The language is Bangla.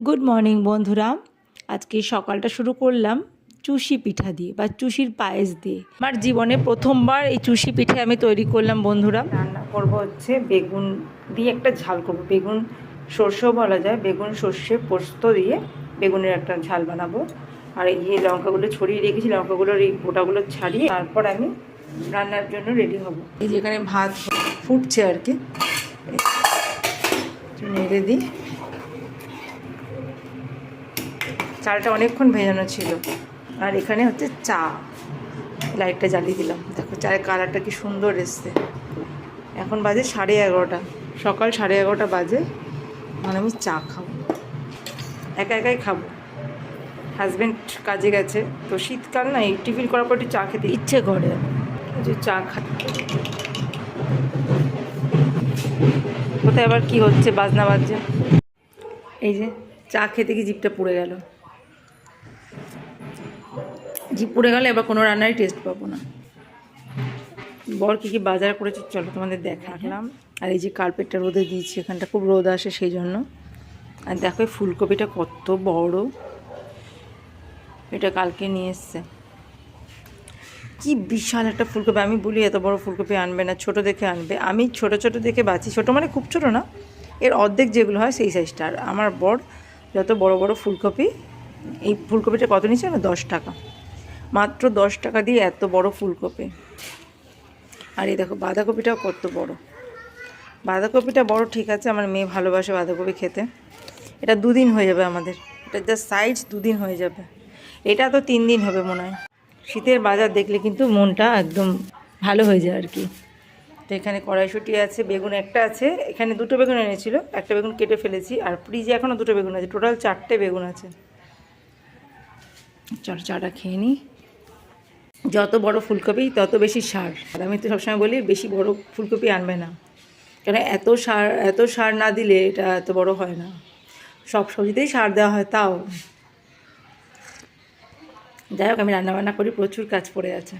গুড মর্নিং বন্ধুরা। আজকে সকালটা শুরু করলাম চুষি পিঠা দিয়ে বা চুষির পায়েস দিয়ে। আমার জীবনে প্রথমবার এই চুষি পিঠে আমি তৈরি করলাম বন্ধুরা। রান্না করব হচ্ছে বেগুন দিয়ে একটা ঝাল করব, বেগুন সর্ষেও বলা যায়, বেগুন সর্ষে পোস্ত দিয়ে বেগুনের একটা ঝাল বানাবো। আর এই লঙ্কাগুলো ছড়িয়ে রেখেছি, লঙ্কাগুলোর এই গোটাগুলো ছাড়িয়ে তারপর আমি রান্নার জন্য রেডি হব। এই যেখানে ভাত ফুটছে আর কি, নেড়ে দিই। চালটা অনেকক্ষণ ভেজানো ছিল। আর এখানে হচ্ছে চা, লাইটটা জ্বালিয়ে দিলাম, দেখো চায়ের কালারটা কি সুন্দর এসছে। এখন বাজে 11:30, সকাল 11:30 বাজে। মানে আমি চা খাবো, একা একাই খাবো। হাজব্যান্ড কাজে গেছে, তো শীতকাল না, এই টিফিন করার পর একটু চা খেতে ইচ্ছে করে, যে চা খাই। কোথায় আবার কি হচ্ছে, বাজনা বাজছে। এই যে চা খেতে কি জিভটা পুড়ে গেল, জিভ পুড়ে গেলে এবার কোনো রান্নারই টেস্ট পাবো না। বর কী কী বাজার করেছে চলো তোমাদের দেখালাম। আর এই যে কার্পেটটা রোদে দিয়েছি, এখানটা খুব রোদ আসে সেই জন্য। আর দেখো এই ফুলকপিটা কত বড়, এটা কালকে নিয়ে এসছে। কি বিশাল একটা ফুলকপি! আমি বলি এত বড় ফুলকপি আনবে না, ছোট দেখে আনবে। আমি ছোট ছোট দেখে বাঁচি, ছোট মানে খুব ছোট না, এর অর্ধেক যেগুলো হয় সেই সাইজটা। আর আমার বর যত বড় বড় ফুলকপি, এই ফুলকপিটা কত নিচ্ছে না, 10 টাকা, মাত্র 10 টাকা দিয়ে এত বড় ফুলকপি। আর এই দেখো বাঁধাকপিটাও কত বড়। বাঁধাকপিটা বড় ঠিক আছে, আমার মেয়ে ভালোবাসে বাঁধাকপি খেতে। এটা 2 দিন হয়ে যাবে আমাদের, এটা জাস্ট সাইজ 2 দিন হয়ে যাবে। এটা তো 3 দিন হবে মনে হয়। শীতের বাজার দেখলে কিন্তু মনটা একদম ভালো হয়ে যায় আর কি। তো এখানে কড়াইশুঁটি আছে, বেগুন একটা আছে, এখানে 2টো বেগুন এনেছিল, একটা বেগুন কেটে ফেলেছি। আর ফ্রিজে এখনও 2টো বেগুন আছে, টোটাল 4টে বেগুন আছে। চল চাটা খেয়ে নিই। যত বড় ফুলকপি তত বেশি সার। আর আমি তো সবসময় বলি বেশি বড় ফুলকপি আনবে না, কেন এত সার না দিলে এটা এত বড় হয় না। সব সবজিতেই সার দেওয়া হয় তাও। যাই হোক, আমি রান্নাবান্না করি, প্রচুর কাজ পড়ে আছে।